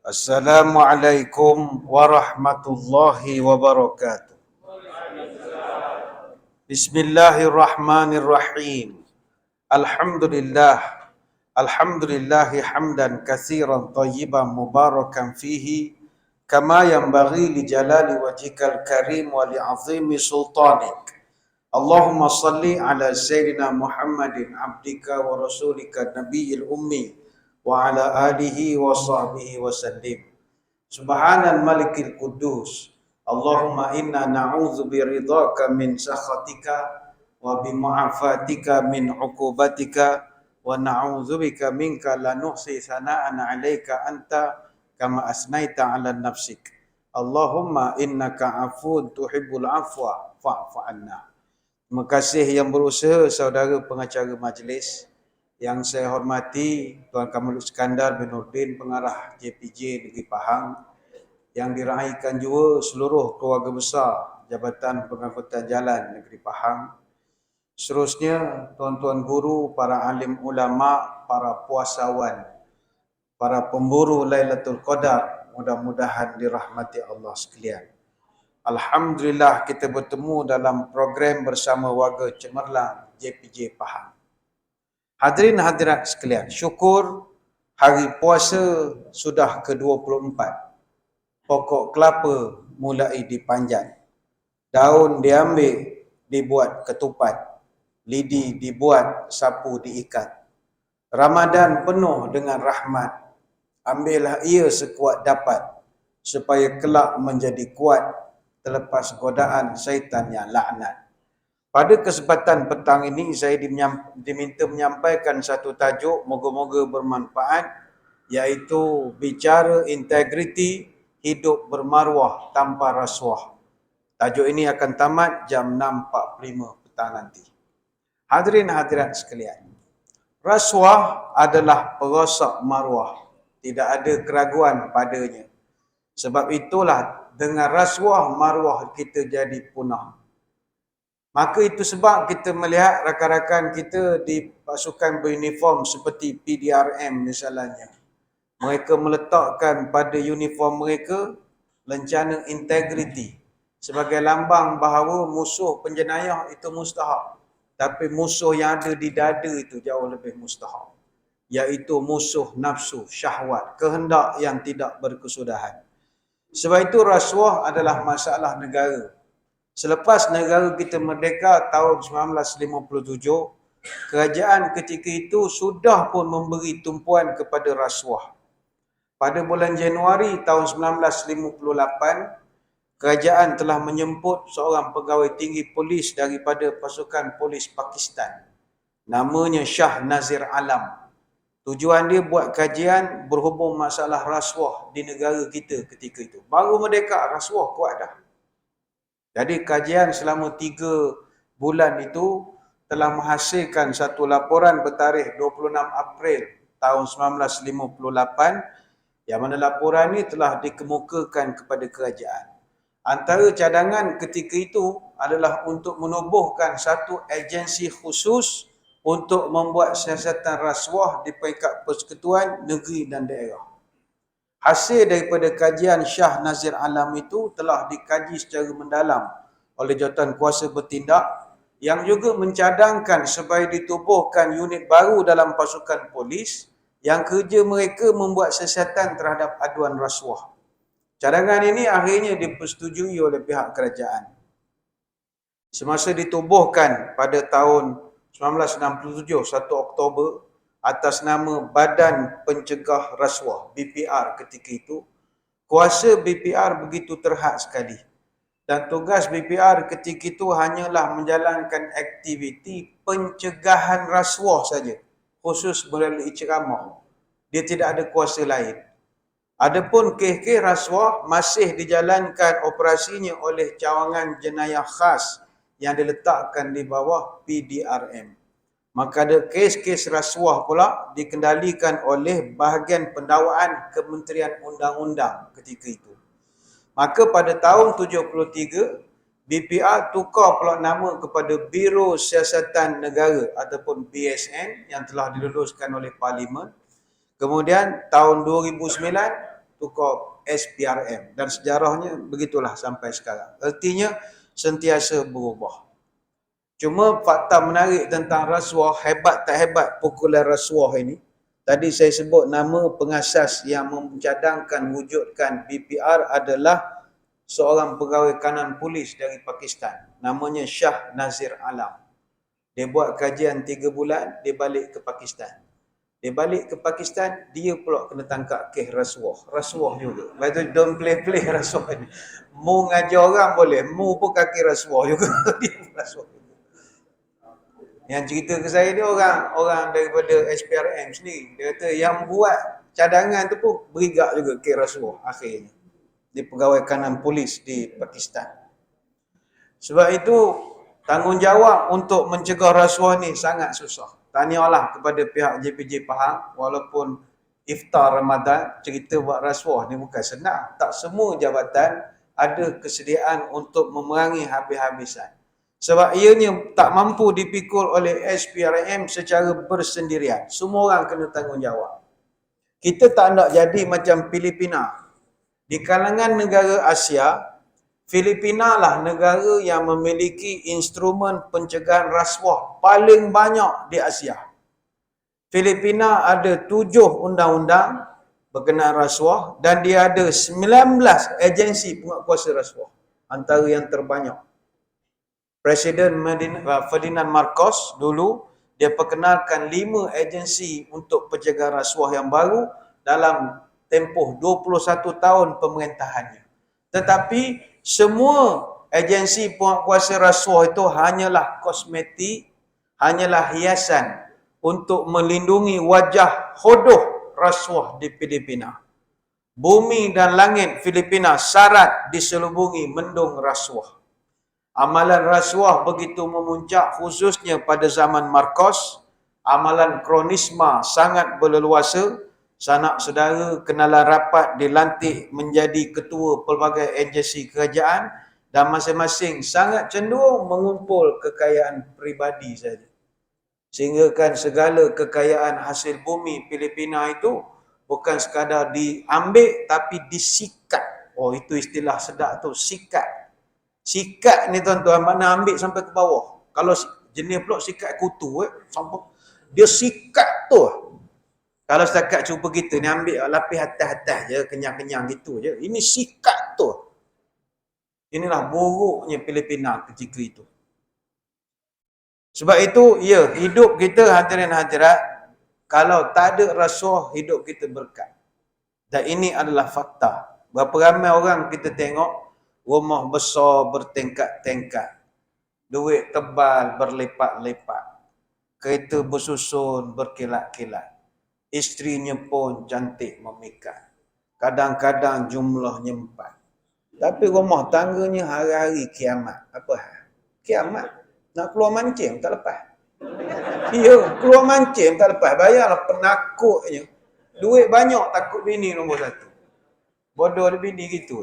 Assalamualaikum warahmatullahi wabarakatuh. Bismillahirrahmanirrahim. Alhamdulillah. Alhamdulillahi hamdan katsiran tayyiban mubarakan fihi kama yanbaghi li jalali wajhikal karim wa li 'azimi sultanik. Allahumma salli ala sayyidina Muhammadin abdika wa rasulika nabiyil ummi wa ala alihi wa sahbihi wa sallim. Subhanal malikil kudus. Allahumma inna na'udzu biridhaka min sakhatika wa bimu'afatika min uqubatika wa na'udzu bika minka la nuhsi sana'an 'alaika anta kama asnaita 'ala nafsik. Allahumma innaka 'afuwun tuhibbul 'afwa fa'fu 'anna. Terima kasih yang berusaha saudara pengacara majlis. Yang saya hormati Tuan Kamalud Iskandar bin Nurdin, pengarah JPJ Negeri Pahang, yang diraikan juga seluruh keluarga besar Jabatan Pengangkutan Jalan Negeri Pahang. Seterusnya tuan-tuan guru, para alim ulama, para puasawan, para pemburu Lailatul Qadar, mudah-mudahan dirahmati Allah sekalian. Alhamdulillah kita bertemu dalam program bersama warga Cemerlang JPJ Pahang. Hadirin hadirat sekalian, syukur hari puasa sudah ke-24. Pokok kelapa mulai dipanjat. Daun diambil, dibuat ketupat. Lidi dibuat, sapu diikat. Ramadan penuh dengan rahmat. Ambillah ia sekuat dapat, supaya kelak menjadi kuat terlepas godaan syaitan yang laknat. Pada kesempatan petang ini saya diminta menyampaikan satu tajuk, moga-moga bermanfaat, iaitu bicara integriti hidup bermaruah tanpa rasuah. Tajuk ini akan tamat jam 6.45 petang nanti. Hadirin hadirat sekalian, rasuah adalah perosak maruah. Tidak ada keraguan padanya. Sebab itulah dengan rasuah maruah kita jadi punah. Maka itu sebab kita melihat rakan-rakan kita di pasukan beruniform seperti PDRM misalnya. Mereka meletakkan pada uniform mereka lencana integriti sebagai lambang bahawa musuh penjenayah itu mustahak. Tapi musuh yang ada di dada itu jauh lebih mustahak. Iaitu musuh nafsu, syahwat, kehendak yang tidak berkesudahan. Sebab itu rasuah adalah masalah negara. Selepas negara kita merdeka tahun 1957, kerajaan ketika itu sudah pun memberi tumpuan kepada rasuah. Pada bulan Januari tahun 1958, kerajaan telah menjemput seorang pegawai tinggi polis daripada pasukan polis Pakistan. Namanya Shah Nazir Alam. Tujuan dia buat kajian berhubung masalah rasuah di negara kita ketika itu. Baru merdeka, rasuah kuat dah. Jadi kajian selama 3 bulan itu telah menghasilkan satu laporan bertarikh 26 April tahun 1958, yang mana laporan ini telah dikemukakan kepada kerajaan. Antara cadangan ketika itu adalah untuk menubuhkan satu agensi khusus untuk membuat siasatan rasuah di peringkat persekutuan negeri dan daerah. Hasil daripada kajian Shah Nazir Alam itu telah dikaji secara mendalam oleh jawatan kuasa bertindak, yang juga mencadangkan supaya ditubuhkan unit baru dalam pasukan polis yang kerja mereka membuat siasatan terhadap aduan rasuah. Cadangan ini akhirnya dipersetujui oleh pihak kerajaan. Semasa ditubuhkan pada tahun 1967, 1 Oktober, atas nama Badan Pencegah Rasuah, BPR ketika itu, kuasa BPR begitu terhad sekali. Dan tugas BPR ketika itu hanyalah menjalankan aktiviti pencegahan rasuah saja, khusus melalui ceramah. Dia tidak ada kuasa lain. Adapun kes-kes rasuah masih dijalankan operasinya oleh cawangan jenayah khas yang diletakkan di bawah PDRM. Maka ada kes-kes rasuah pula dikendalikan oleh bahagian pendakwaan Kementerian Undang-Undang ketika itu. Maka pada tahun 73, BPR tukar pula nama kepada Biro Siasatan Negara ataupun BSN yang telah diluluskan oleh Parlimen. Kemudian tahun 2009, tukar SPRM. Dan sejarahnya begitulah sampai sekarang. Artinya sentiasa berubah. Cuma fakta menarik tentang rasuah, hebat tak hebat pukulan rasuah ini. Tadi saya sebut nama pengasas yang mencadangkan wujudkan BPR adalah seorang pegawai kanan polis dari Pakistan. Namanya Shah Nazir Alam. Dia buat kajian 3 bulan, dia balik ke Pakistan. Dia balik ke Pakistan, dia pula kena tangkap kes rasuah. Rasuah juga. Lepas tu don't play rasuah ni. Mu ngajar orang boleh, mu pun kaki rasuah juga. Dia rasuah. Yang cerita ke saya ni orang daripada SPRM sendiri. Dia kata yang buat cadangan tu pun berigak juga kes rasuah akhirnya. Dia pegawai kanan polis di Pakistan. Sebab itu tanggungjawab untuk mencegah rasuah ni sangat susah. Tanyalah kepada pihak JPJ Pahang, walaupun iftar Ramadan, cerita buat rasuah ni bukan senang. Tak semua jabatan ada kesediaan untuk memerangi habis-habisan. Sebab ianya tak mampu dipikul oleh SPRM secara bersendirian. Semua orang kena tanggungjawab. Kita tak nak jadi macam Filipina. Di kalangan negara Asia, Filipina lah negara yang memiliki instrumen pencegahan rasuah paling banyak di Asia. Filipina ada 7 undang-undang berkenaan rasuah dan dia ada 19 agensi penguatkuasa rasuah. Antara yang terbanyak. Presiden Ferdinand Marcos dulu, dia perkenalkan 5 agensi untuk pencegahan rasuah yang baru dalam tempoh 21 tahun pemerintahannya. Tetapi semua agensi penguatkuasa rasuah itu hanyalah kosmetik, hanyalah hiasan untuk melindungi wajah hodoh rasuah di Filipina. Bumi dan langit Filipina syarat diselubungi mendung rasuah. Amalan rasuah begitu memuncak khususnya pada zaman Marcos. Amalan kronisma sangat berleluasa. Sanak saudara kenalan rapat dilantik menjadi ketua pelbagai agensi kerajaan dan masing-masing sangat cenderung mengumpul kekayaan peribadi saja. Sehingga kan segala kekayaan hasil bumi Filipina itu bukan sekadar diambil tapi disikat. Oh, itu istilah sedap tu, sikat. Sikat ni tuan-tuan makna ambil sampai ke bawah. Kalau jenis pula sikat kutu sampai dia sikat tu. Kalau setakat cuba kita ni ambil lapis atas-atas je, kenyang-kenyang gitu je. Ini sikat tu. Inilah buruknya Filipina ketika itu. Sebab itu, ya, hidup kita hadirin hadirat, kalau tak ada rasuah, hidup kita berkat. Dan ini adalah fakta. Berapa ramai orang kita tengok, rumah besar bertingkat-tingkat. Duit tebal berlipat-lipat. Kereta bersusun berkilat-kilat. Isterinya pun cantik memikat. Kadang-kadang jumlahnya 4. Tapi rumah tangganya hari-hari kiamat. Apa hal? Kiamat. Nak keluar mancing tak lepas. Ya, keluar mancing tak lepas. Bayarlah penakutnya. Duit banyak takut bini nombor 1. Bodoh ada bini gitu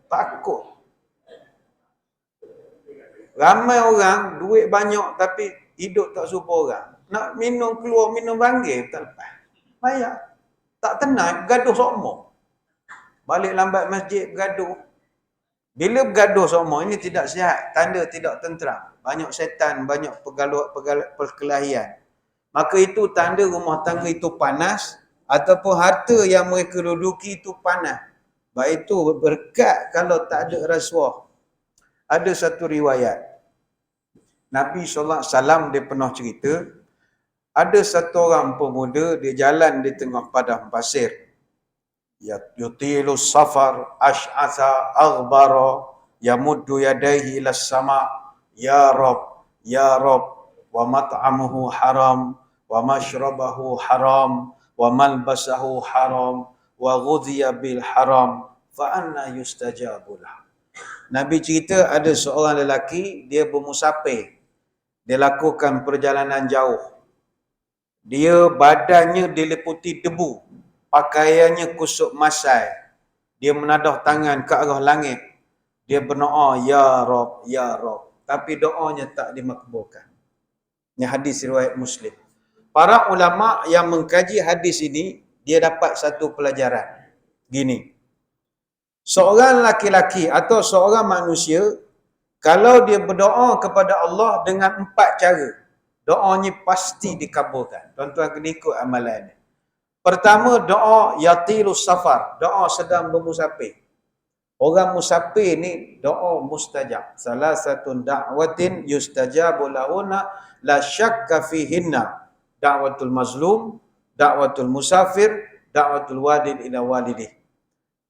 takut. Ramai orang duit banyak tapi hidup tak serupa orang. Nak minum keluar minum banggil tak lepas. Bayar. Tak tenang, bergaduh sokmo. Balik lambat masjid bergaduh. Bila bergaduh sokmo ini tidak sihat, tanda tidak tenteram. Banyak setan, banyak perkelahian. Maka itu tanda rumah tangga itu panas ataupun harta yang mereka duduki itu panas. Baik itu berkat kalau tak ada rasuah. Ada satu riwayat. Nabi SAW dia pernah cerita, ada satu orang pemuda, dia jalan di tengah padang pasir. Yutilu safar ash'atha aghbara yamuddu yadayhi ila sama ya Rab wa mat'amuhu haram wa mashrabahu haram wa malbasahu haram wa ghudhiya bil haram fa anna yustajabulah. Nabi cerita ada seorang lelaki, dia bermusafir. Dia lakukan perjalanan jauh. Dia badannya diliputi debu. Pakaiannya kusut masai. Dia menadah tangan ke arah langit. Dia berdoa, Ya Rab, Ya Rab. Tapi doanya tak dimakbulkan. Ini hadis riwayat Muslim. Para ulama yang mengkaji hadis ini, dia dapat satu pelajaran. Gini. Seorang laki-laki atau seorang manusia, kalau dia berdoa kepada Allah dengan 4 cara, doanya pasti dikabulkan. Tuan-tuan kena ikut amalan ni. Pertama, doa yatilus safar, doa sedang bermusafir. Orang musafir ni doa mustajab. Salah satu da'watin yustajabu lahuna la syakka fihinna. Da'watul mazlum, da'watul musafir, da'watul walid ila walidih.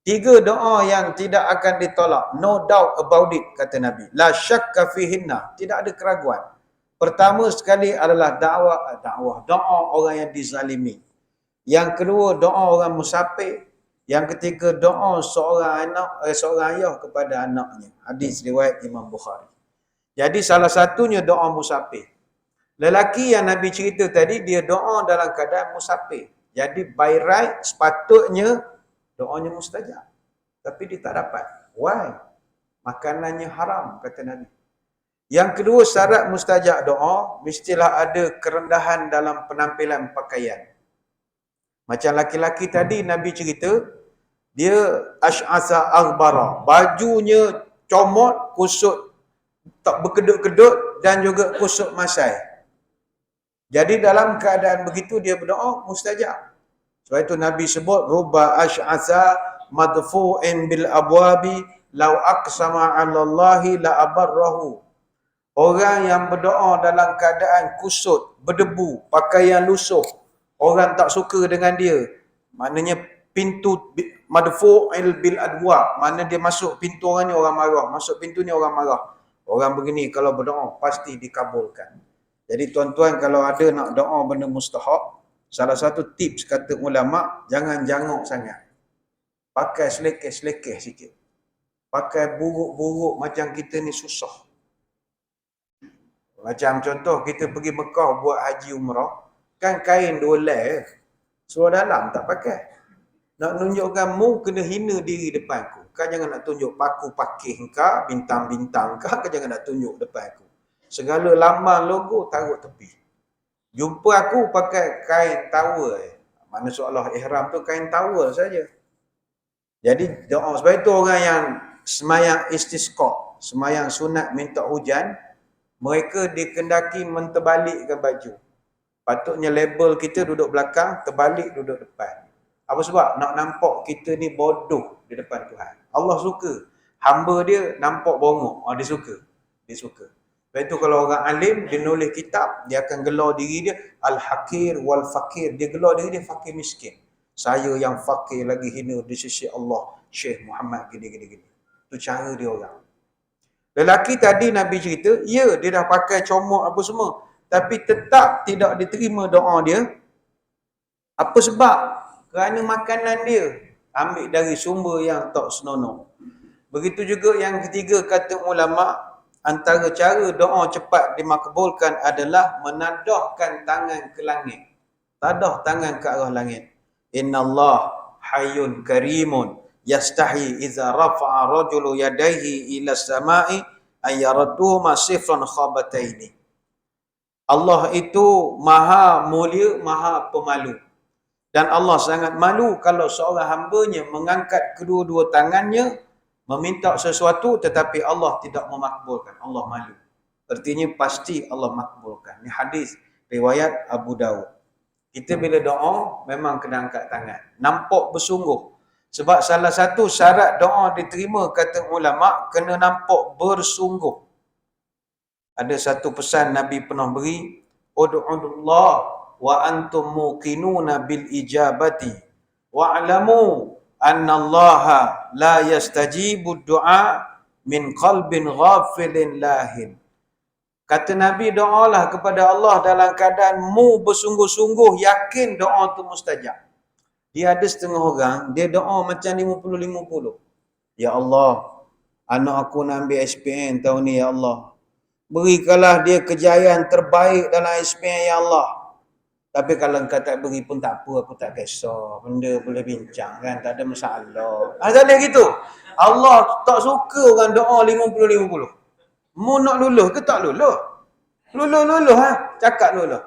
3 doa yang tidak akan ditolak. No doubt about it, kata Nabi. La syakka fihinna. Tidak ada keraguan. Pertama sekali adalah doa orang yang dizalimi. Yang kedua, doa orang musafir. Yang ketiga, doa seorang ayah kepada anaknya. Hadis riwayat Imam Bukhari. Jadi salah satunya doa musafir. Lelaki yang Nabi cerita tadi, dia doa dalam keadaan musafir. Jadi by right, sepatutnya doanya mustajab. Tapi dia tak dapat. Why? Makanannya haram, kata Nabi. Yang kedua, syarat mustajab doa, mestilah ada kerendahan dalam penampilan pakaian. Macam laki-laki tadi, Nabi cerita, dia ash'asa aghbara. Bajunya comot, kusut, tak berkedut-kedut dan juga kusut masai. Jadi dalam keadaan begitu dia berdoa mustajab. Sebab itu Nabi sebut rubba ash'asa madfu'in bil abwabi law aqsama 'ala Allahi la abarrahu. Orang yang berdoa dalam keadaan kusut, berdebu, pakaian lusuh, orang tak suka dengan dia. Maknanya pintu madfu'il bil adwa, mana dia masuk pintu orang ni orang marah, masuk pintu ni orang marah. Orang begini kalau berdoa pasti dikabulkan. Jadi tuan-tuan, kalau ada nak doa benda mustahab, salah satu tips kata ulama, jangan jangok sangat. Pakai selekeh-selekeh sikit. Pakai buruk-buruk macam kita ni susah. Macam contoh kita pergi Mekah buat haji umrah, kan kain 2 helai, seluar dalam tak pakai. Nak tunjukkan mu kena hina diri depan aku. Kau jangan nak tunjuk paku pakih kau, bintang-bintang kau jangan nak tunjuk depan aku. Segala lambang logo taruh tepi. Jumpa aku pakai kain towel. Mana seolah ihram tu kain towel saja. Jadi doa sebab itu orang yang semayang istisqa, semayang sunat minta hujan, mereka dikendaki menterbalikkan baju. Patutnya label kita duduk belakang, terbalik duduk depan. Apa sebab? Nak nampak kita ni bodoh di depan Tuhan. Allah suka. Hamba dia nampak bongok. Dia suka. Dia suka. Lepas itu kalau orang alim, dia nulis kitab, dia akan gelar diri dia Al-Hakir wal-Fakir. Dia gelar diri dia fakir miskin. Saya yang fakir lagi hina di sisi Allah. Syekh Muhammad gini-gini. Itu cara dia orang. Lelaki tadi Nabi cerita, ya dia dah pakai comot apa semua. Tapi tetap tidak diterima doa dia. Apa sebab? Kerana makanan dia ambil dari sumber yang tak senonoh. Begitu juga yang ketiga kata ulama, antara cara doa cepat dimakbulkan adalah menadahkan tangan ke langit. Tadah tangan ke arah langit. Innallah hayyun karimun yastahi iza rafa'a rajulu yadayhi ila samai ayaradduhuma sifran khabataini. Allah itu maha mulia, maha pemalu. Dan Allah sangat malu kalau seorang hambanya mengangkat kedua-dua tangannya meminta sesuatu tetapi Allah tidak memakbulkan. Allah malu. Artinya pasti Allah makbulkan. Ini hadis riwayat Abu Dawud. Kita bila doa memang kena angkat tangan. Nampak bersungguh. Sebab salah satu syarat doa diterima kata ulama, kena nampak bersungguh. Ada satu pesan Nabi pernah beri, ud'ullah wa antum muqinuna bil ijabati wa'lamu annallaha la yastajibu du'a min qalbin ghafilin lahin. Kata Nabi, doalah kepada Allah dalam keadaan mu bersungguh-sungguh yakin doa tu mustajab. Dia ada setengah orang, dia doa macam 50-50. Ya Allah, anak aku nak ambil SPM tahun ni ya Allah. Berikanlah dia kejayaan terbaik dalam SPM ya Allah. Tapi kalau engkau tak beri pun tak apa, aku tak kisah. Benda boleh bincang kan, tak ada masalah. Tak boleh gitu. Allah tak suka orang doa 50-50. Mu nak luluh ke tak luluh? Luluh ha? Cakap luluh.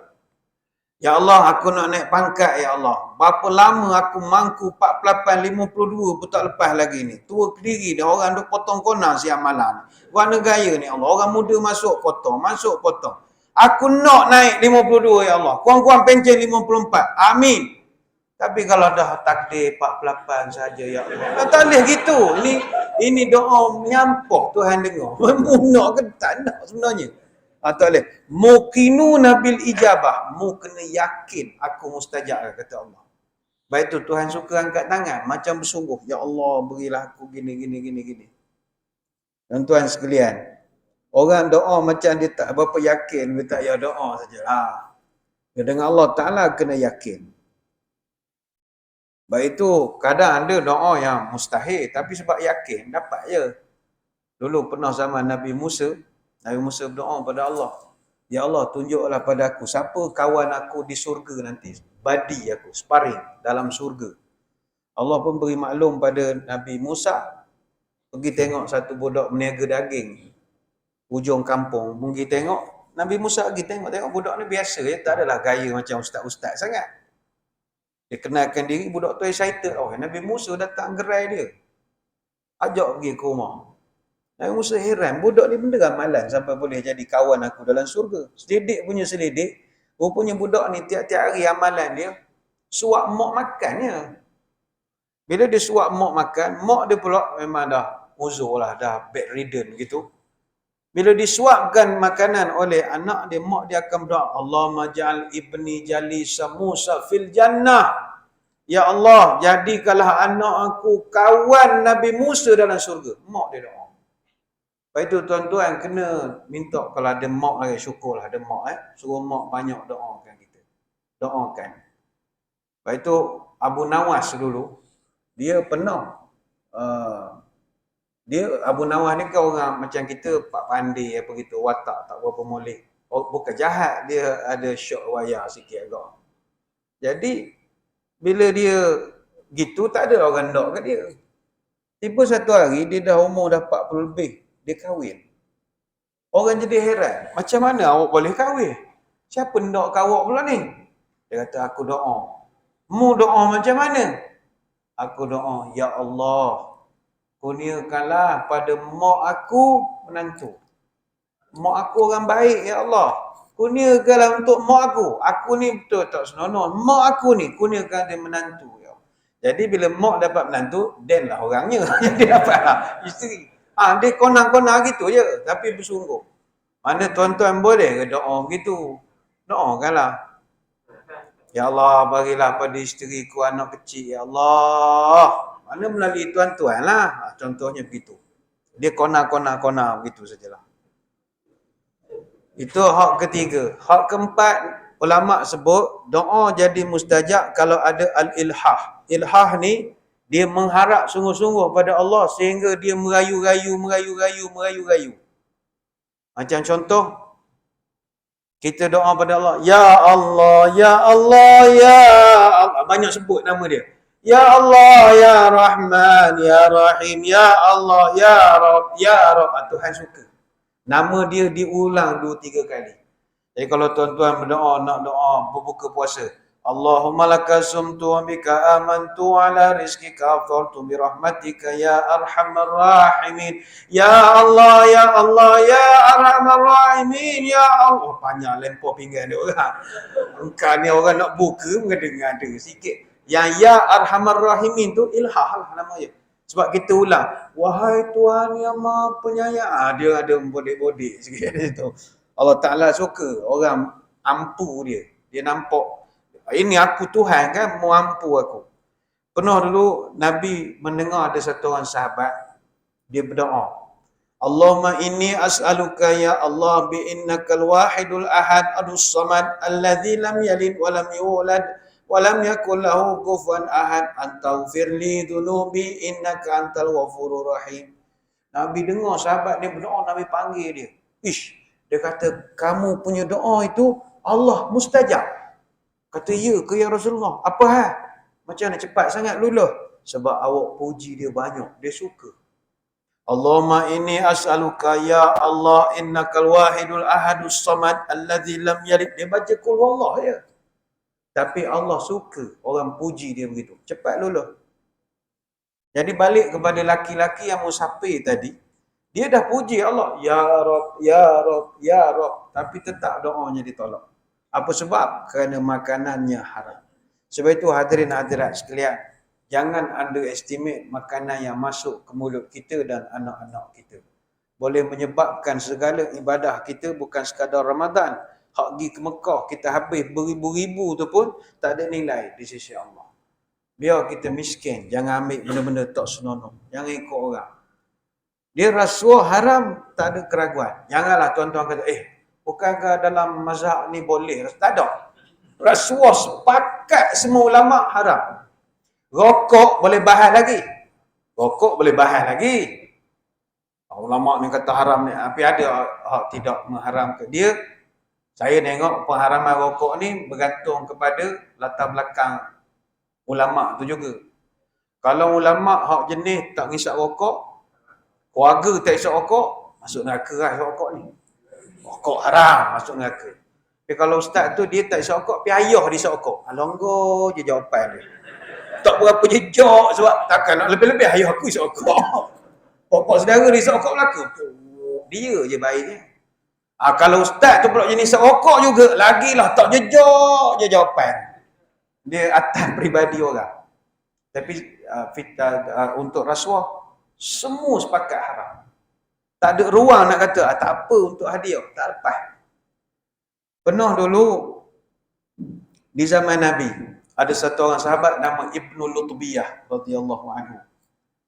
Ya Allah, aku nak naik pangkat, ya Allah. Berapa lama aku mangku 48, 52 pun tak lepas lagi ni. Tua ke diri dah, orang duk potong kona si amalan. Warna gaya ni Allah. Orang muda masuk potong, masuk potong. Aku nak naik 52, ya Allah. Kurang-kurang pencen 54. Amin. Tapi kalau dah takdir 48 saja, ya Allah. Tak boleh gitu. Ini doa menyampah Tuhan dengar. Mu nak ke tak nak sebenarnya. Tak boleh. Muqinu nabil ijabah. Mu kena yakin aku mustajab, kata Allah. Baik tu Tuhan suka angkat tangan. Macam bersungguh. Ya Allah, berilah aku gini, gini, gini, gini. Tuan-tuan sekalian. Orang doa macam dia tak berapa yakin. Dia tak ya doa saja. Dia dengan Allah Ta'ala kena yakin. Baik itu, kadang ada doa yang mustahil. Tapi sebab yakin, dapat je. Dulu pernah zaman Nabi Musa berdoa pada Allah. Ya Allah, tunjuklah pada aku siapa kawan aku di surga nanti. Badi aku, sparring dalam surga. Allah pun beri maklum pada Nabi Musa. Pergi tengok satu budak meniaga daging. Hujung kampung. Pergi tengok. Nabi Musa pergi tengok budak ni biasa je. Tak adalah gaya macam ustaz-ustaz sangat. Dia kenalkan diri, budak tu excited. Oh, Nabi Musa datang gerai dia. Ajak pergi ke rumah. Nabi Musa heran, budak ni benda ramalan sampai boleh jadi kawan aku dalam surga. Selidik punya selidik, rupanya budak ni tiap-tiap hari amalan dia, suap mak makannya. Bila dia suap mak makan, mak dia pula memang dah uzur lah, dah bedridden gitu. Bila disuapkan makanan oleh anak dia, mak dia akan berdoa, Allahumma ja'al ibni jalisa Musa fil jannah. Ya Allah, jadikanlah anak aku kawan Nabi Musa dalam surga. Mak dia doa. Lepas itu tuan-tuan kena minta kalau ada mak lagi, syukurlah ada mak. Suruh mak banyak doakan kita. Doakan. Lepas itu Abu Nawas dulu, dia pernah, Abu Nawas ni kan orang macam kita, pak pandai apa gitu, watak tak berapa molek. Bukan jahat, dia ada syok wayar sikit agak. Jadi, bila dia gitu, tak ada orang nak kat dia. Tiba satu hari, dia dah umur dah 40 lebih. Dia kahwin. Orang jadi heran. Macam mana awak boleh kahwin? Siapa nak kawak pula ni? Dia kata, aku doa. Mu doa macam mana? Aku doa, Ya Allah, kurniakanlah pada mak aku menantu. Mak aku orang baik, Ya Allah. Kurniakanlah untuk mak aku. Aku ni betul tak senonoh. Mak aku ni, kurniakan dia menantu. Ya. Jadi bila mak dapat menantu, then lah orangnya. Dia dapatlah isteri. Dia konang-konang gitu je. Tapi bersungguh. Mana tuan-tuan boleh ke doa gitu? Doakanlah. Ya Allah, berilah pada isteriku anak kecil. Ya Allah. Mana melalui tuan-tuan lah. Contohnya begitu. Dia konang-konang begitu sajalah. Itu hak ketiga. Hak keempat, ulama sebut doa jadi mustajab kalau ada al-ilhah. Ilhah ni, dia mengharap sungguh-sungguh pada Allah sehingga dia merayu-rayu. Macam contoh, kita doa pada Allah, Ya Allah, Ya Allah, Ya Allah. Banyak sebut nama dia. Ya Allah, Ya Rahman, Ya Rahim, Ya Allah, Ya Rabb, Ya Rabb. Tuhan suka. Nama dia diulang 2-3 kali. Jadi kalau tuan-tuan berdoa, nak doa berbuka puasa, Allahumma laka sumtu wa bika amantu ala rizkika afdaltu bi rahmatika ya arhamar rahimin. Ya Allah, Ya Allah, Ya arhamar rahimin, Ya Allah. Panjang lempar pinggan dia orang. Engkau ni orang nak buka, mendengar ada sikit. Yang Ya arhamar rahimin tu ilhah lah namanya. Sebab kita ulang, wahai Tuhan yang Maha Penyayang. Dia ada bodek-bodek sikit situ. Allah Ta'ala suka orang ampu dia. Dia nampak, ini aku Tuhan kan, mau ampu aku. Pernah dulu Nabi mendengar ada satu orang sahabat, dia berdoa, Allahumma inni as'aluka ya Allah bi innakal wahidul ahad adus samad alladzi lam yalid wa lam yulad wa lam yakul lahu kufuwan ahad antaghfirli dhunubi innaka antal ghafurur rahim. Nabi dengar sahabat dia berdoa, Nabi panggil dia. Dia kata, kamu punya doa itu Allah mustajab. Kata, ya ke ya Rasulullah? Apa hal? Macam mana cepat sangat luluh? Sebab awak puji dia banyak. Dia suka. Allahumma inni as'aluka ya Allah innakal wahidul ahadus samad alladzi lam yalid. Dia baca qul wallah ya. Tapi Allah suka orang puji dia begitu. Cepat luluh. Jadi balik kepada laki-laki yang musafir tadi. Dia dah puji Allah. Ya Rob, Ya Rob, Ya Rob. Tapi tetap doanya ditolak. Apa sebab? Kerana makanannya haram. Sebab itu hadirin hadirat sekalian. Jangan underestimate makanan yang masuk ke mulut kita dan anak-anak kita. Boleh menyebabkan segala ibadah kita bukan sekadar Ramadan. Hak pergi ke Mekah, kita habis beribu-ribu tu pun tak ada nilai di sisi Allah. Biar kita miskin, jangan ambil benda-benda tak senonoh. Jangan ikut orang. Dia rasuah haram, tak ada keraguan. Janganlah tuan-tuan kata, bukankah dalam mazhab ni boleh? Tak ada. Rasuah sepakat semua ulama haram. Rokok boleh bahas lagi. Rokok boleh bahas lagi. Ulama ni kata haram ni. Tapi ada tidak mengharamkan. Dia, saya tengok pengharaman rokok ni bergantung kepada latar belakang ulama tu juga. Kalau ulama hak jenis tak ngisap rokok, keluarga tak isap rokok, masuk neraka lah rokok ni. Rokok haram, masuk neraka. Tapi kalau ustaz tu dia tak isap rokok, tapi ayah dia isap rokok. Longgar je jawapan dia. Tak berapa jejak sebab takkan nak lebih-lebih ayah aku isap rokok. Pokok saudara dia isap rokok belaka. Dia je baiknya. Kalau ustaz tu pula jenis isap rokok juga, lagilah tak jejak je jawapan. Dia atas peribadi orang. Tapi untuk rasuah, semua sepakat haram. Tak ada ruang nak kata, tak apa untuk hadiah. Tak lepas. Pernah dulu, di zaman Nabi, ada satu orang sahabat nama Ibnu Lutbiyah radhiyallahu anhu.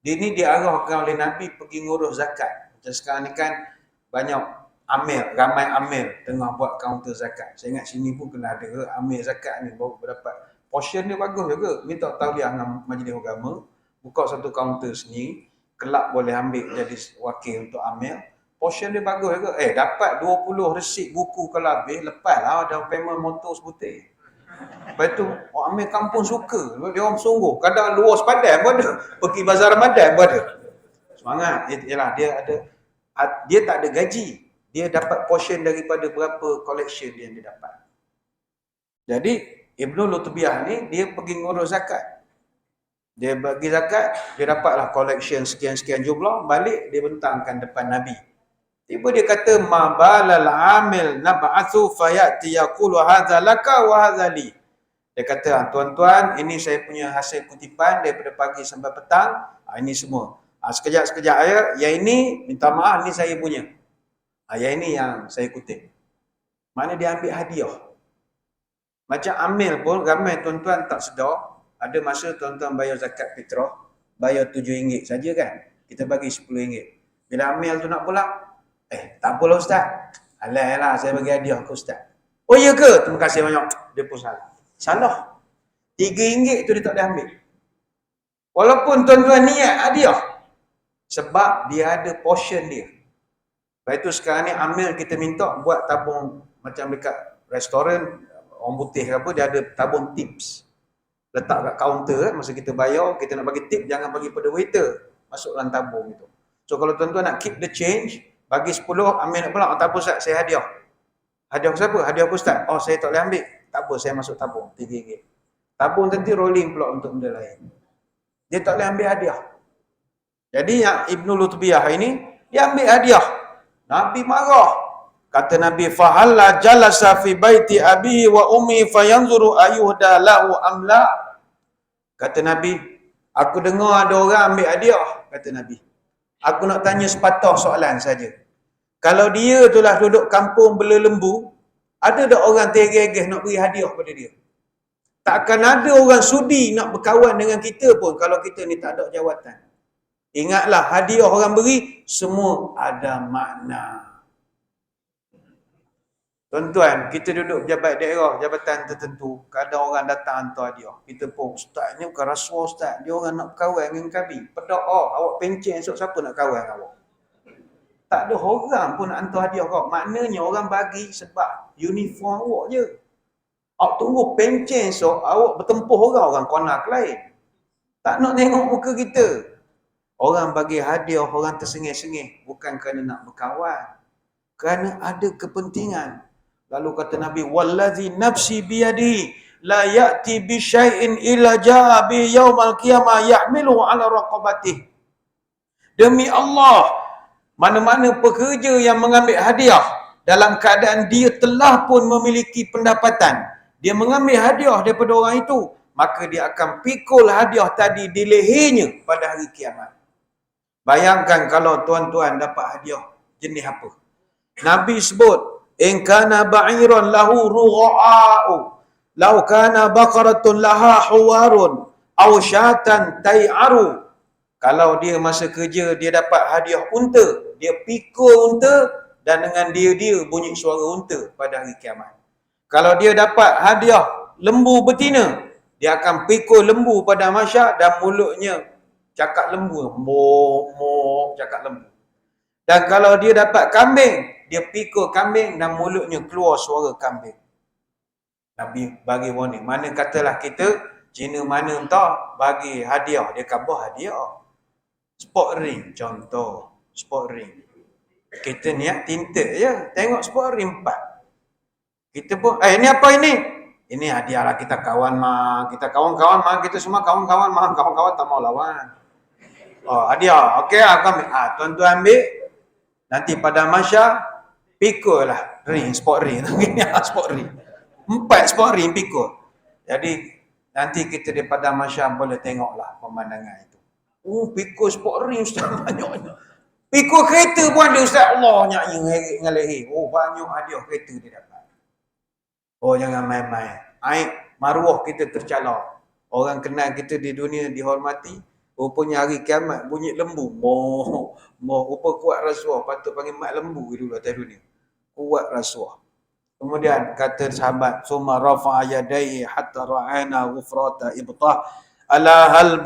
Dia ni diarahkan oleh Nabi pergi ngurus zakat. Macam sekarang ni kan, banyak amir, ramai amir tengah buat kaunter zakat. Saya ingat sini pun kena ada amir zakat ni, baru berdapat. Portion dia bagus juga. Minta tauliah dengan majlis agama, buka satu kaunter sendiri. Kelab boleh ambil jadi wakil untuk amil. Portion dia bagus juga. Dapat 20 resit buku kalau habis, lepas lah down payment motor sebutir. Lepas tu, orang amil kampung suka. Dia orang sungguh. Kadang luas padan pun ada. Pergi bazar Ramadan pun ada. Semangat. Yalah, dia tak ada gaji. Dia dapat portion daripada berapa collection dia dapat. Jadi, Ibnu Lutbiyah ni, dia pergi ngurus zakat. Dia bagi zakat, dia dapatlah collection sekian-sekian jumlah, balik dia bentangkan depan Nabi. Tiba dia kata, ma balal amil nab'atsu fayati yaqulu hadza laka wa hadza li. Dia kata, tuan-tuan, ini saya punya hasil kutipan daripada pagi sampai petang. Ini semua. Sekejap-sekejap yang ini minta maaf, ni saya punya. Yang ini yang saya kutip. Mana dia ambil hadiah. Macam amil pun ramai tuan-tuan tak sedar. Ada masa tuan-tuan bayar zakat fitrah, bayar RM7 saja kan. Kita bagi RM10. Bila amil tu nak pulang, tak apalah ustaz. Alah, saya bagi hadiah ke ustaz. Oh iya ke? Terima kasih banyak. Dia pun salah. Salah. RM3 tu dia tak boleh ambil. Walaupun tuan-tuan niat hadiah. Sebab dia ada portion dia. Lepas itu sekarang ni amil kita minta buat tabung macam dekat restoran, orang putih ke apa, dia ada tabung tips. Letak kat kaunter, masa kita bayar, kita nak bagi tip, jangan bagi pada waiter. Masuk dalam tabung itu. So kalau tuan-tuan nak keep the change, bagi 10, ambil nak pulang. Tak apa ustaz, saya hadiah. Hadiah siapa? Hadiah aku ustaz. Saya tak boleh ambil. Tak apa, saya masuk tabung, RM3. Tabung nanti rolling pula untuk benda lain. Dia tak boleh ambil hadiah. Jadi yang Ibnu Lutbiyah ini, dia ambil hadiah. Nabi marah. Kata Nabi, fahalla jalasa fi baiti abihi wa ummi fayanzuru ayyuhda lahu amla. Kata Nabi, aku dengar ada orang ambil hadiah, kata Nabi. Aku nak tanya sepatah soalan saja. Kalau dia itulah duduk kampung bela lembu, ada tak orang tergegeh nak beri hadiah pada dia? Takkan ada orang sudi nak berkawan dengan kita pun kalau kita ni tak ada jawatan. Ingatlah, hadiah orang beri, semua ada makna. Tuan-tuan, kita duduk pejabat daerah, jabatan tertentu, kadang orang datang hantar hadiah. Kita pun, ustaz ni bukan rasuah ustaz, dia orang nak berkawan dengan kami. Berdoa, awak pencen esok, siapa nak kawan dengan awak? Tak ada orang pun nak hantar hadiah kau. Maknanya orang bagi sebab uniform awak je. Awak tunggu pencen esok, awak bertempuh orang konak lain. Tak nak tengok muka kita. Orang bagi hadiah, orang tersengih-sengih. Bukan kerana nak berkawan. Kerana ada kepentingan. Lalu kata Nabi, wallazi nafsi biyadi la ya'ti bi syai'in illa ja'a bi yaumal qiyamah yahmiluhu 'ala raqabatihi. Demi Allah, mana-mana pekerja yang mengambil hadiah dalam keadaan dia telah pun memiliki pendapatan, dia mengambil hadiah daripada orang itu, maka dia akan pikul hadiah tadi di lehernya pada hari kiamat. Bayangkan kalau tuan-tuan dapat hadiah jenis apa? Nabi sebut, in kana ba'iran lahu rugha'u, law kana baqaratun laha huwarun, aw syatan tai'aru. Kalau dia masa kerja dia dapat hadiah unta, dia pikul unta dan dengan dia bunyi suara unta pada hari kiamat. Kalau dia dapat hadiah lembu betina, dia akan pikul lembu pada mahsyar dan mulutnya cakap lembu, mo cakap lembu. Dan kalau dia dapat kambing, dia pikul kambing dan mulutnya keluar suara kambing. Nabi bagi warning. Mana katalah kita Cina mana entah bagi hadiah, dia kabur hadiah. Sport ring contoh, sport ring. Kita niat tinted je, tengok sport ring 4. Kita pun, ni apa ini? Ini hadiah lah, kita kawan mah, kita kawan-kawan mah, kita semua kawan-kawan mah, kawan-kawan tak mau lawan. Oh, hadiah, okey aku ambil. Tuan-tuan ambil, nanti pada mahsyar, pikul lah ring, sport ring. Sport ring. 4 sport ring pikul. Jadi, nanti kita daripada mahsyar boleh tengoklah pemandangan itu. Pikul sport ring Ustaz banyak. Pikul kereta pun ada Ustaz. Allah nyanyi dengan leher. Banyak hadiah kereta dia dapat. Jangan main-main. Maruah kita tercalar. Orang kenal kita di dunia dihormati. Rupanya hari kiamat bunyi lembu. Rupa kuat rasuah. Patut panggil mak lembu dulu atas dunia. Kuat rasuah. Kemudian kata sahabat, summa rafa'a yadayhi hatta ra'ana ghufrata ibtah. Ala hal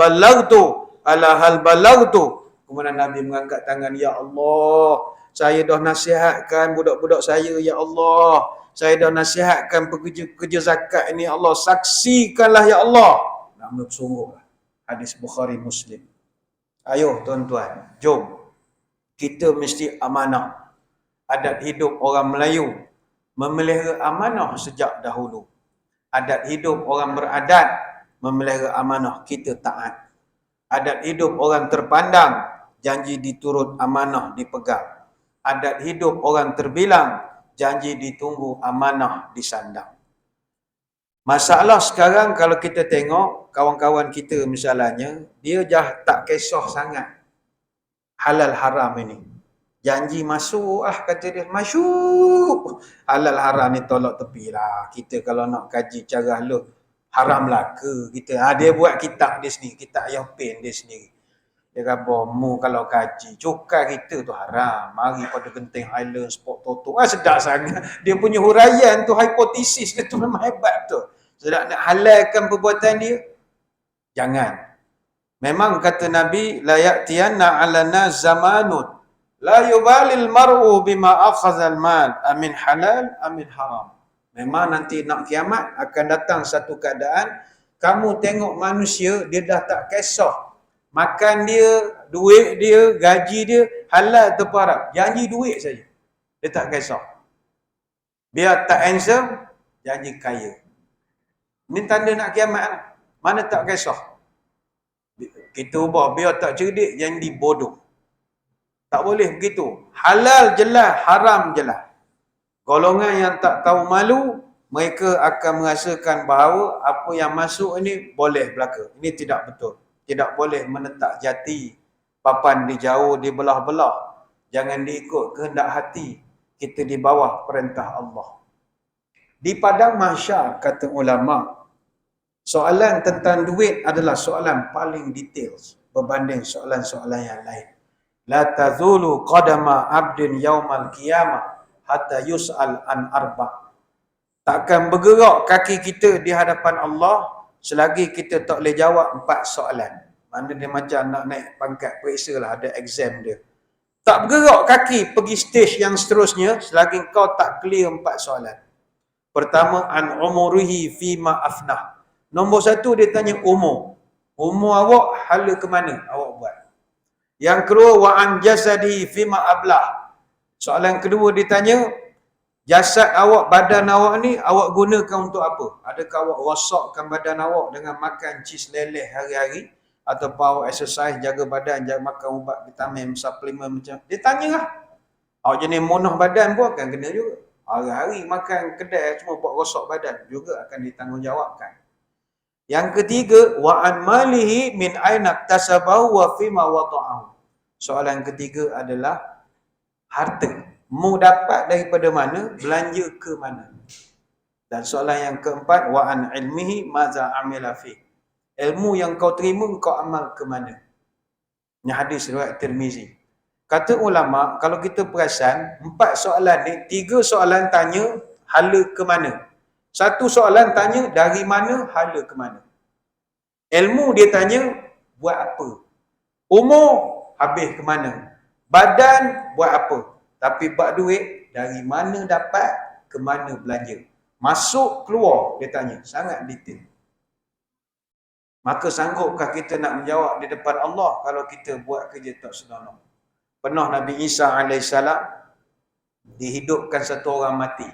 balagtu. Kemudian Nabi mengangkat tangan, ya Allah, saya dah nasihatkan budak-budak saya, ya Allah, saya dah nasihatkan pekerja zakat ini, Allah, saksikanlah ya Allah. Nama bersungguh. Hadis Bukhari Muslim. Ayo tuan-tuan, jom. Kita mesti amanah. Adat hidup orang Melayu memelihara amanah sejak dahulu. Adat hidup orang beradat memelihara amanah, kita taat. Adat hidup orang terpandang, janji diturut, amanah dipegang. Adat hidup orang terbilang, janji ditunggu, amanah disandang. Masalah sekarang kalau kita tengok, kawan-kawan kita misalnya, dia dah tak kisah sangat halal haram ini. Janji masuk kata dia, masuk. Halal haram ni tolak tepi lah. Kita kalau nak kaji cara halal, haram lah ke kita. Dia buat kitab dia sendiri, kitab yang pen dia sendiri. Dia kata, mu kalau kaji, cukai kita tu haram. Mari pada Genting Highland, Sport Toto. Sedap sangat. Dia punya huraian tu, hipotesis dia tu memang hebat tu. Sedap nak halalkan perbuatan dia. Jangan. Memang kata Nabi, la ya'tiyanna 'alana zamanun la yubalil mar'u bima akhazal mal, amin halal, amin haram. Memang nanti nak kiamat akan datang satu keadaan, kamu tengok manusia, dia dah tak kisah. Makan dia, duit dia, gaji dia, halal atau haram. Janji duit saja. Dia tak kisah. Biar tak handsome, janji kaya. Ini tanda nak kiamat lah. Mana tak kisah. Kita ubah, biar tak cerdik, janji bodoh. Tak boleh begitu. Halal jelas, haram jelas. Golongan yang tak tahu malu, mereka akan merasakan bahawa apa yang masuk ini boleh belaka. Ini tidak betul. Tidak boleh menetap jati. Papan di jauh, di belah-belah. Jangan diikut kehendak hati. Kita di bawah perintah Allah. Di padang mahsyar, kata ulama, soalan tentang duit adalah soalan paling details berbanding soalan-soalan yang lain. La tazulu qadama abdin yaumal qiyamah hatta yus'al an arba. Takkan bergerak kaki kita di hadapan Allah selagi kita tak boleh jawab 4 soalan. Mana dia macam nak naik pangkat, periksa lah, ada exam dia. Tak bergerak kaki pergi stage yang seterusnya selagi kau tak clear 4 soalan. Pertama, an umurihi fima afnah. Nombor 1 dia tanya umur. Umur awak hala ke mana awak buat. Yang kedua, wa an jasadi fima ablah. Soalan kedua ditanya, Jasad awak, badan awak ni awak gunakan untuk apa? Adakah awak rosakkan badan awak dengan makan cheese leleh hari-hari? Ataupun awak exercise, jaga badan, jaga makan ubat, vitamin, suplemen macam. Dia tanyalah. Awak jenis monah badan pun akan kena juga. Hari-hari makan kedai cuma buat rosak badan juga akan ditanggungjawabkan. Yang ketiga, wa an malihi min aina tasabahu wa fima wada'ahu. Soalan ketiga adalah harta. Mu dapat daripada mana, belanja ke mana. Dan soalan yang keempat, wa an ilmihi maza amila fi. Ilmu yang kau terima kau amal ke mana. Ini hadis riwayat Tirmizi. Kata ulama, kalau kita perasan, 4 soalan ni, 3 soalan tanya hala ke mana. 1 soalan tanya dari mana, hala ke mana. Ilmu dia tanya buat apa. Umur habis ke mana. Badan buat apa. Tapi bab duit, dari mana dapat, ke mana belanja. Masuk, keluar, dia tanya. Sangat detail. Maka sanggupkah kita nak menjawab di depan Allah kalau kita buat kerja tak senonoh? Pernah Nabi Isa AS dihidupkan satu orang mati.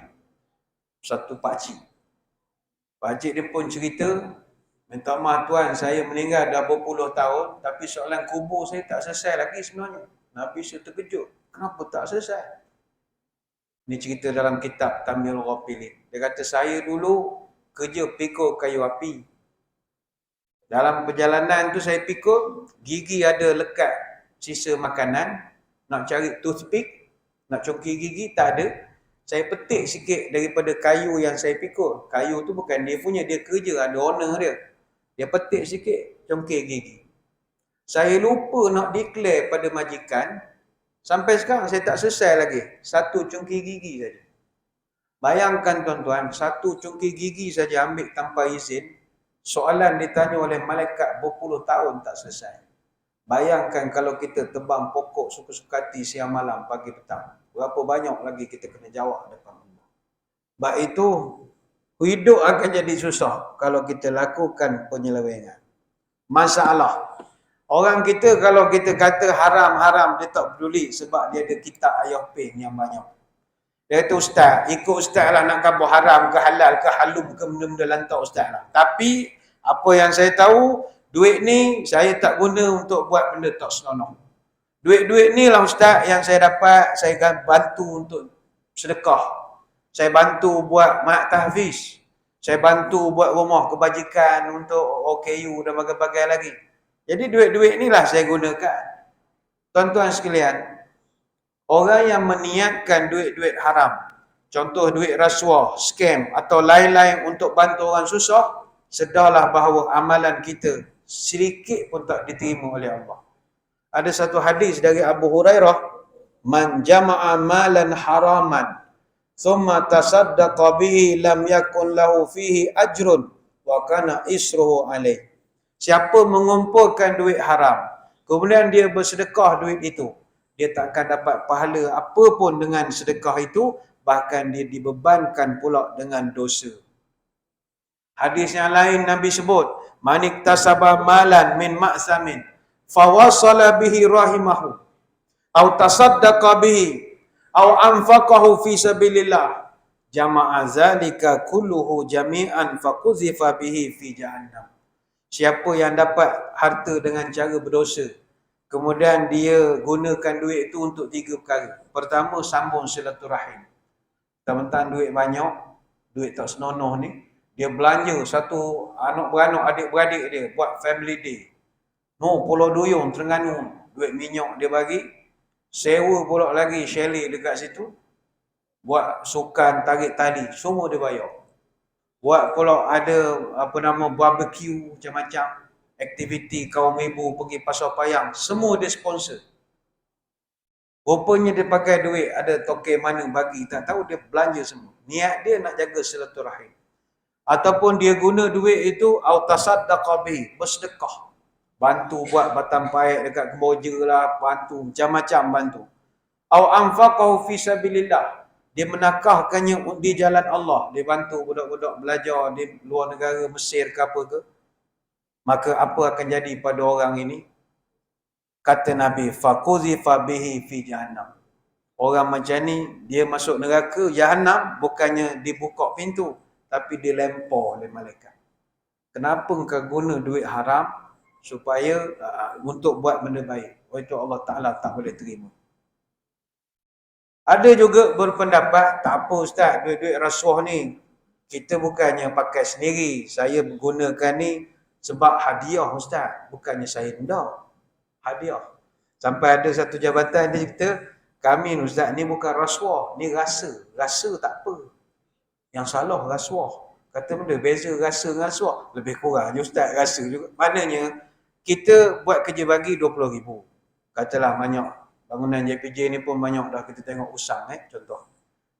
Satu pakcik. Pakcik dia pun cerita, minta maaf Tuan, saya meninggal dah berpuluh tahun, tapi soalan kubur saya tak selesai lagi sebenarnya. Nabi Isa terkejut. Kenapa tak selesai? Ini cerita dalam kitab Tamil Ghafilin. Dia kata, saya dulu kerja pikul kayu api. Dalam perjalanan tu saya pikul, gigi ada lekat sisa makanan. Nak cari toothpick, nak congkir gigi, tak ada. Saya petik sikit daripada kayu yang saya pikul. Kayu tu bukan dia punya, dia kerja, ada owner dia. Dia petik sikit, congkir gigi. Saya lupa nak declare pada majikan. Sampai sekarang saya tak selesai lagi. 1 congkir gigi saja. Bayangkan tuan-tuan, 1 congkir gigi saja ambil tanpa izin. Soalan ditanya oleh malaikat berpuluh tahun tak selesai. Bayangkan kalau kita tebang pokok suka-suka hati siang malam, pagi petang. Berapa banyak lagi kita kena jawab depan Allah. Sebab itu, hidup akan jadi susah kalau kita lakukan penyelewengan. Masalah. Orang kita kalau kita kata haram-haram, dia tak peduli sebab dia ada kitab ayah pin yang banyak. Dia kata ustaz, ikut ustaz lah nak khabar haram ke halal ke halum ke benda-benda lantak ustaz lah. Tapi apa yang saya tahu, duit ni saya tak guna untuk buat benda tak senonoh. Duit-duit ni lah ustaz yang saya dapat, saya akan bantu untuk sedekah. Saya bantu buat mat tahfiz. Saya bantu buat rumah kebajikan untuk OKU dan bagai-bagai lagi. Jadi duit-duit inilah saya gunakan. Tuan-tuan sekalian, orang yang meniatkan duit-duit haram, contoh duit rasuah, scam atau lain-lain untuk bantu orang susah, sedarlah bahawa amalan kita sedikit pun tak diterima oleh Allah. Ada satu hadis dari Abu Hurairah, man jama'a malan haraman thumma tasaddaqa bihi lam yakun lahu fihi ajrun wa kana isruhu alaih. Siapa mengumpulkan duit haram, kemudian dia bersedekah duit itu, dia tak akan dapat pahala apa pun dengan sedekah itu, bahkan dia dibebankan pula dengan dosa. Hadis yang lain Nabi sebut, manik tasaba malan min ma'samin fawasala bihi rahimahu au tasaddaqa bihi au anfaqahu fi sabilillah jama'a zalika kulluhu jami'an faquzifa bihi fi jahannam. Siapa yang dapat harta dengan cara berdosa, kemudian dia gunakan duit itu untuk 3 perkara. Pertama, sambung silaturahim. Teman-teman duit banyak, duit tak senonoh ni, dia belanja satu anak-beranak, adik-beradik dia buat family day. Pulau Duyung, Terengganu, duit minyak dia bagi, sewa pula lagi chalet dekat situ, buat sukan tarik tali, semua dia bayar. Buat pula ada barbecue macam-macam, aktiviti kaum ibu pergi pasar payang, semua dia sponsor. Rupanya dia pakai duit, ada token mana bagi, tak tahu, dia belanja semua. Niat dia nak jaga silaturahim. Ataupun dia guna duit itu autasaddaqa bihi, bersedekah. Bantu buat batang paik dekat Kemboja lah, bantu macam-macam bantu. Au anfaqahu fi sabilillah. Dia menakahkannya di jalan Allah. Dia bantu budak-budak belajar di luar negara, Mesir ke apa ke. Maka apa akan jadi pada orang ini? Kata Nabi, faquzifa bihi fi jahannam. Orang macam ni, dia masuk neraka, Jahannam, bukannya dibuka pintu, tapi dilempar oleh malaikat. Kenapa engkau guna duit haram supaya untuk buat benda baik? Oh, itu Allah Ta'ala tak boleh terima. Ada juga berpendapat, tak apa Ustaz, duit-duit rasuah ni, kita bukannya pakai sendiri. Saya menggunakan ni sebab hadiah Ustaz. Bukannya saya hendak. Hadiah. Sampai ada satu jabatan dia kata, kami Ustaz ni bukan rasuah, ni rasa. Rasa tak apa. Yang salah rasuah. Kata benda beza rasa dengan rasuah. Lebih kurang je Ustaz rasa juga. Maknanya kita buat kerja bagi 20,000. Katalah banyak. Bangunan JPJ ni pun banyak dah kita tengok usang contoh.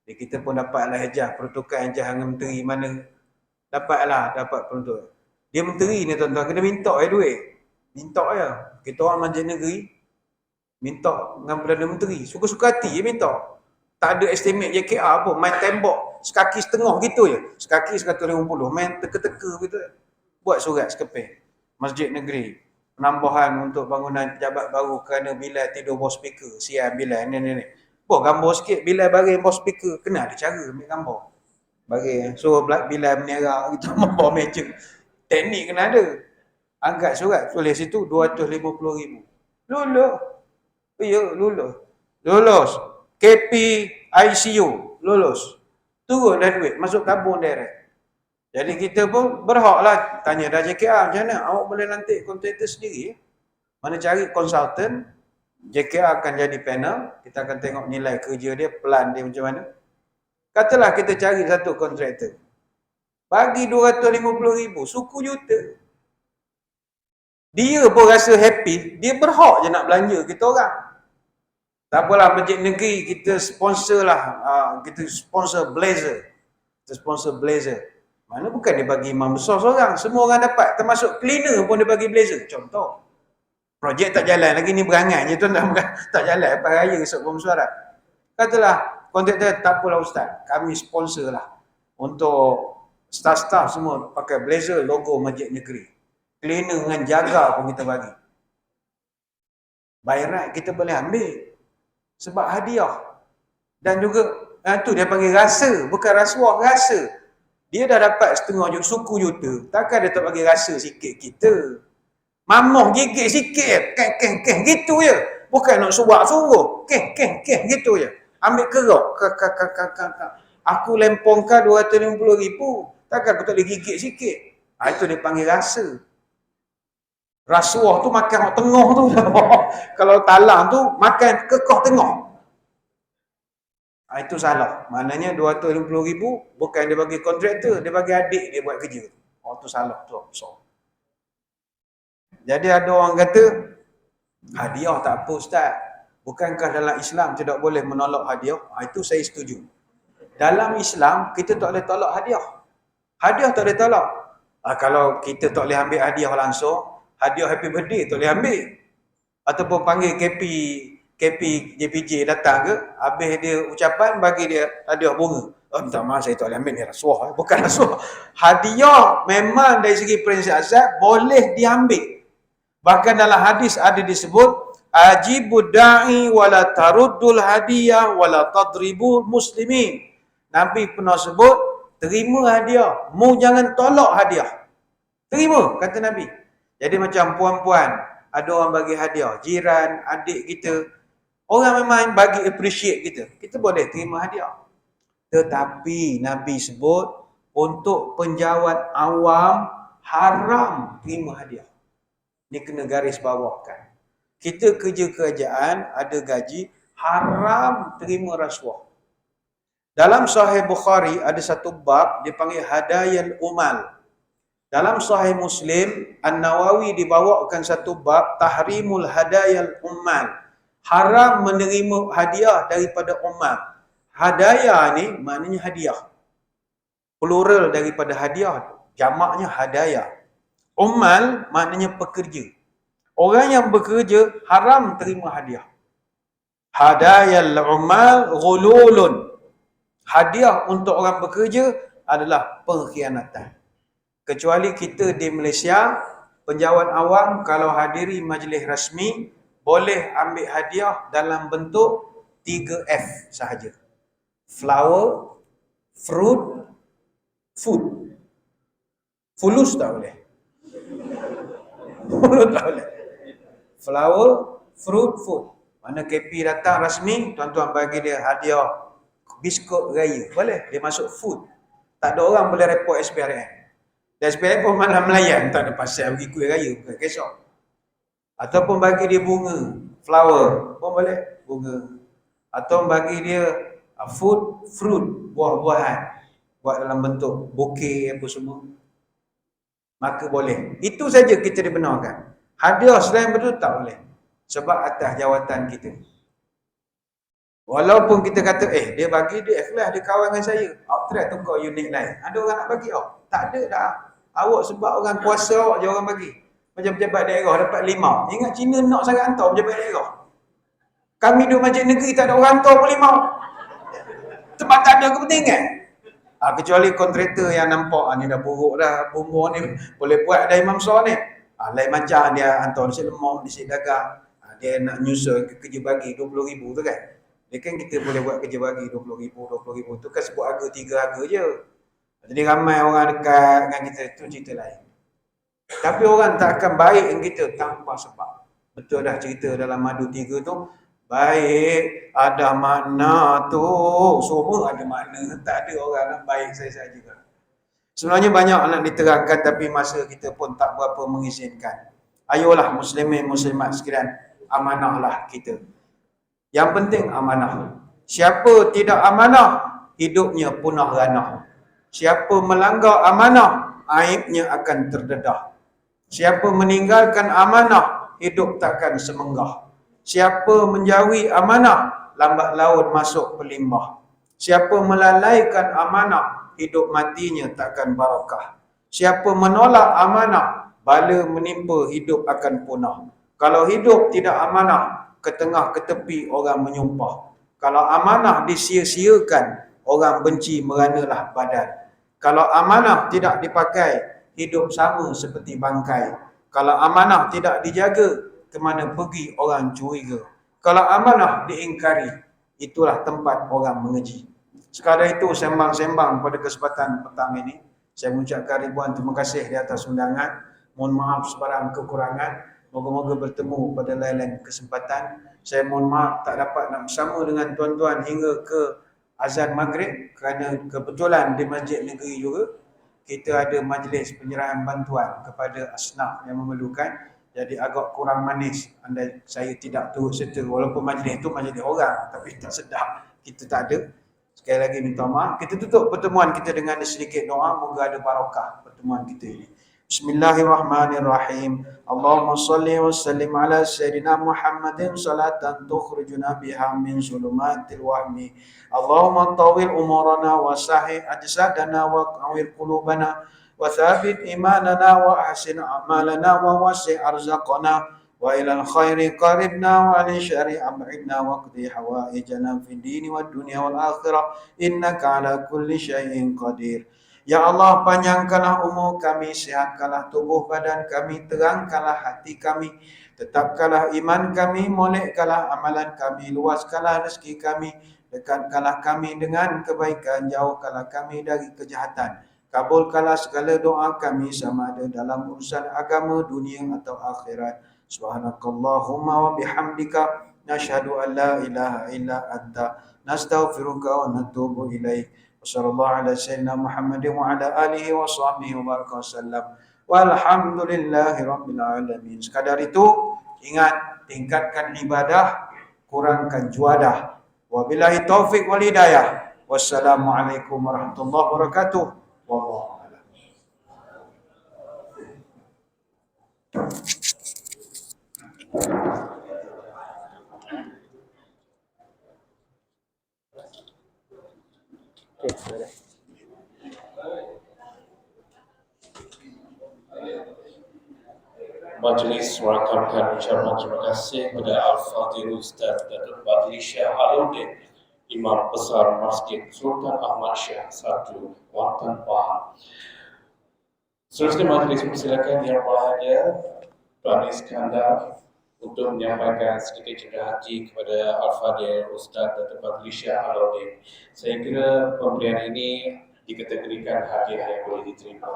Jadi kita pun dapatlah hijah peruntukan hijah dengan menteri mana. Dapat peruntukan. Dia menteri ni tuan-tuan kena minta duit. Minta je. Kita orang majlis negeri minta dengan Perdana Menteri. Suka-suka hati je minta. Tak ada estimate JKR pun. Main tembok sekaki setengah gitu je. Sekaki 150. Main teka-teka gitu. Buat surat sekeping. Masjid negeri. Penambahan untuk bangunan pejabat baru kerana bilal tidur bawah speaker. Siap bilal ni. Buat gambar sikit bilal baring bawah speaker. Kena ada cara ambil gambar. Baring. So bilal menerak gitu. Bawah meja. Teknik kena ada. Angkat surat. Tulis situ 250,000. Lulus. Ya, lulus. KP ICU. Lulus. Turun dah duit. Masuk tabung direct. Jadi kita pun berhak lah tanya dah JKR macam mana. Awak boleh lantik kontraktor sendiri. Mana cari konsultan. JKR akan jadi panel. Kita akan tengok nilai kerja dia, plan dia macam mana. Katalah kita cari satu kontraktor. Bagi 250,000. Suku juta. Dia pun rasa happy. Dia berhak je nak belanja kita orang. Tak apalah masjid negeri kita sponsor lah. Kita sponsor blazer. Kita sponsor blazer. Mana bukan dia bagi imam besar seorang. Semua orang dapat. Termasuk cleaner pun dia bagi blazer. Contoh. Projek tak jalan lagi ni berangan je tuan. Tak jalan. Lepas raya esok bermesyuarat. Katalah kontraktor tak apalah Ustaz. Kami sponsor lah. Untuk staff-staff semua pakai blazer logo masjid negeri. Cleaner dengan jaga pun kita bagi. By right kita boleh ambil. Sebab hadiah. Dan juga tu dia panggil rasa. Bukan rasuah, rasa. Dia dah dapat setengah juta, suku juta. Takkan dia tak bagi rasa sikit kita. Mamoh gigit sikit. Keh gitu je. Bukan nak suruh. Keh gitu je. Ambil kerak. Aku lempongkan 250,000. Takkan aku tak boleh gigit sikit. Itu dia panggil rasa. Rasuah tu makan tengah tu. Kalau talang tu makan kekah tengah. Itu salah. Maknanya 250,000 bukan dia bagi kontraktor, dia bagi adik dia buat kerja. Itu salah tu. Jadi ada orang kata hadiah tak apa Ustaz. Bukankah dalam Islam tidak boleh menolak hadiah? Itu saya setuju. Dalam Islam kita tak boleh tolak hadiah. Hadiah tak boleh tolak. Kalau kita tak boleh ambil hadiah langsung, hadiah happy birthday tak boleh ambil. Ataupun panggil KP JPJ datang ke, habis dia ucapan bagi dia hadiah bunga. Minta maaf saya tak boleh ambil ni rasuah. Bukan rasuah. Hadiah memang dari segi prinsip asas boleh diambil. Bahkan dalam hadis ada disebut ajibud da'i wala taruddul hadiah wala tadribul muslimin. Nabi pernah sebut terima hadiah, mu jangan tolak hadiah. Terima kata Nabi. Jadi macam puan-puan ada orang bagi hadiah, jiran, adik kita. Orang memang bagi appreciate kita. Kita boleh terima hadiah. Tetapi Nabi sebut untuk penjawat awam haram terima hadiah. Ini kena garis bawahkan. Kita kerja kerajaan ada gaji, haram terima rasuah. Dalam Sahih Bukhari ada satu bab dipanggil Hadayal Umal. Dalam Sahih Muslim An-Nawawi dibawakan satu bab Tahrimul Hadayal Umal. Haram menerima hadiah daripada umat. Hadaya ni maknanya hadiah. Plural daripada hadiah. Jamaknya hadaya. Umal maknanya pekerja. Orang yang bekerja haram terima hadiah. Hadayal umal ghululun. Hadiah untuk orang bekerja adalah pengkhianatan. Kecuali kita di Malaysia, penjawat awam kalau hadiri majlis rasmi, boleh ambil hadiah dalam bentuk 3 F sahaja. Flower, fruit, food. Fulus tak boleh. Fulus tak boleh. Flower, fruit, food. Mana KP datang rasmi, tuan-tuan bagi dia hadiah biskut raya. Boleh, dia masuk food. Tak ada orang boleh report SPRM. Dan SPRM pun malah melayan, tak ada pasal bagi kuih raya, bukan kesok. Ataupun bagi dia bunga, flower, pun boleh, bunga. Atau bagi dia food, fruit, buah-buahan. Buat dalam bentuk bouquet apa semua. Maka boleh. Itu saja kita dibenarkan. Hadiah selain itu tak boleh. Sebab atas jawatan kita. Walaupun kita kata, dia bagi, dia ikhlas, dia kawan dengan saya. Outright tukar unit lain. Ada orang nak bagi awak? Tak ada dah. Awak sebab orang kuasa awak je orang bagi. Macam pejabat daerah dapat 5. Ingat Cina nak sangat hantar pejabat daerah. Kami duduk masjid negeri tak ada orang hantar pun 5. Sebab tak ada kepentingan. Kecuali kontraktor yang nampak, ni dah buruk dah, bumbu ni boleh buat dah Imam Sor ni. Lain macam dia hantar nasi lemak, nasi dagang. Dia nak nyusul ke kerja bagi 20,000 tu kan. Dia kan kita boleh buat kerja bagi 20,000 tu kan sebut harga 3 harga je. Jadi ramai orang dekat dengan kita, tu cerita lain. Tapi orang tak akan baik dengan kita tanpa sebab. Betul dah cerita dalam Madu 3 tu. Baik, ada makna tu. Semua ada makna. Tak ada orang nak baik saya juga. Sebenarnya banyak nak diterangkan tapi masa kita pun tak berapa mengizinkan. Ayolah muslimin muslimat sekalian, amanahlah kita. Yang penting amanah. Siapa tidak amanah, hidupnya punah ranah. Siapa melanggar amanah, aibnya akan terdedah. Siapa meninggalkan amanah, hidup takkan semenggah. Siapa menjauhi amanah, lambat laun masuk pelimbah. Siapa melalaikan amanah, hidup matinya takkan barakah. Siapa menolak amanah, bala menimpa hidup akan punah. Kalau hidup tidak amanah, ke tengah ke tepi orang menyumpah. Kalau amanah disia-siakan, orang benci meranalah badan. Kalau amanah tidak dipakai, hidup sama seperti bangkai. Kalau amanah tidak dijaga, ke mana pergi orang curiga. Kalau amanah diingkari, itulah tempat orang mengeji. Sekadar itu sembang-sembang pada kesempatan petang ini. Saya mengucapkan ribuan terima kasih di atas undangan. Mohon maaf sebarang kekurangan. Moga-moga bertemu pada lain-lain kesempatan. Saya mohon maaf tak dapat nak bersama dengan tuan-tuan hingga ke azan maghrib kerana kebetulan di masjid negeri juga kita ada majlis penyerahan bantuan kepada asnaf yang memerlukan. Jadi agak kurang manis andai saya tidak turut serta. Walaupun majlis itu majlis orang tapi tak sedap. Kita tak ada. Sekali lagi minta maaf. Kita tutup pertemuan kita dengan sedikit doa. Moga ada barakah pertemuan kita ini. Bismillahirrahmanirrahim. Allahumma salli wa sallim ala Sayyidina Muhammadin salatan tukhrijuna biha min zulumatil wahmi. Allahumma tawil umurana wa sahih ajsadana wa qawil qulubana wa thabit imanana wa ahsin amalana wa wasi' arzaqana wa ilal khairi qaribna wa li syari ab'idna wa qdi hawaijana fid dini wad dunya wal akhirah innaka ala kulli syai'in qadir. Ya Allah, panjangkanlah umur kami, sihatkanlah tubuh badan kami, terangkanlah hati kami, tetapkanlah iman kami, molekkanlah amalan kami, luaskanlah rezeki kami, dekatkanlah kami dengan kebaikan, jauhkanlah kami dari kejahatan. Kabulkanlah segala doa kami sama ada dalam urusan agama, dunia atau akhirat. Subhanakallahumma wa bihamdika nashhadu an la ilaha illa anta nastaghfiruka wa natubu ilaik. Wassallallahu ala sayyidina Muhammadin wa ala alihi wa sahbihi wa baraka wasallam. Walhamdulillahi rabbil alamin. Sekadar itu, ingat, tingkatkan ibadah, kurangkan juadah. Wabillahi taufik wal hidayah. Wassalamualaikum warahmatullahi wabarakatuh. Wallahu a'lam. Majlis merakamkan ucapan terima kasih kepada Al-Fadhil Ustaz Datuk Badli Syekh Alauddin, Imam Besar Masjid Sultan Ahmad Shah 1, Kuantan, Pahang. Seterusnya majlis persilakan yang berbahagia Tuan Iskandar untuk menyampaikan sedikit cerita hati kepada Al-Fadhil Ustaz Datuk Fadli Shah Alauddin. Saya kira pemberian ini dikategorikan hadiah yang boleh diterima.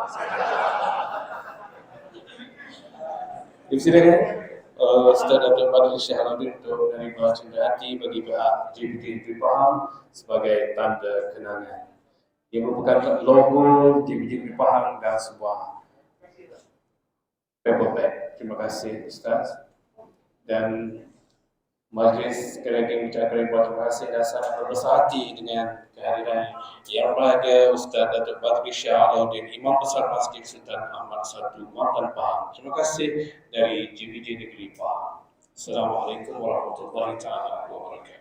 Dipersilakan Ustaz Datuk Fadli Shah Alauddin untuk menerima cerita hati bagi pihak JPT Negeri Pahang sebagai tanda kenangan. Ia merupakan logo JPT Negeri Pahang dan sebuah paper bag. Terima kasih Ustaz. Dan majlis sekali lagi mengucapkan ribuan terima kasih dan sangat berbesar hati dengan kehadiran Yang Berbahagia Ustaz Datuk Fadli Shah Alauddin, Imam Besar Masjid Sultan Ahmad I, Kuantan, Pahang. Terima kasih dari JPJ Negeri Pahang. Assalamualaikum warahmatullahi wabarakatuh.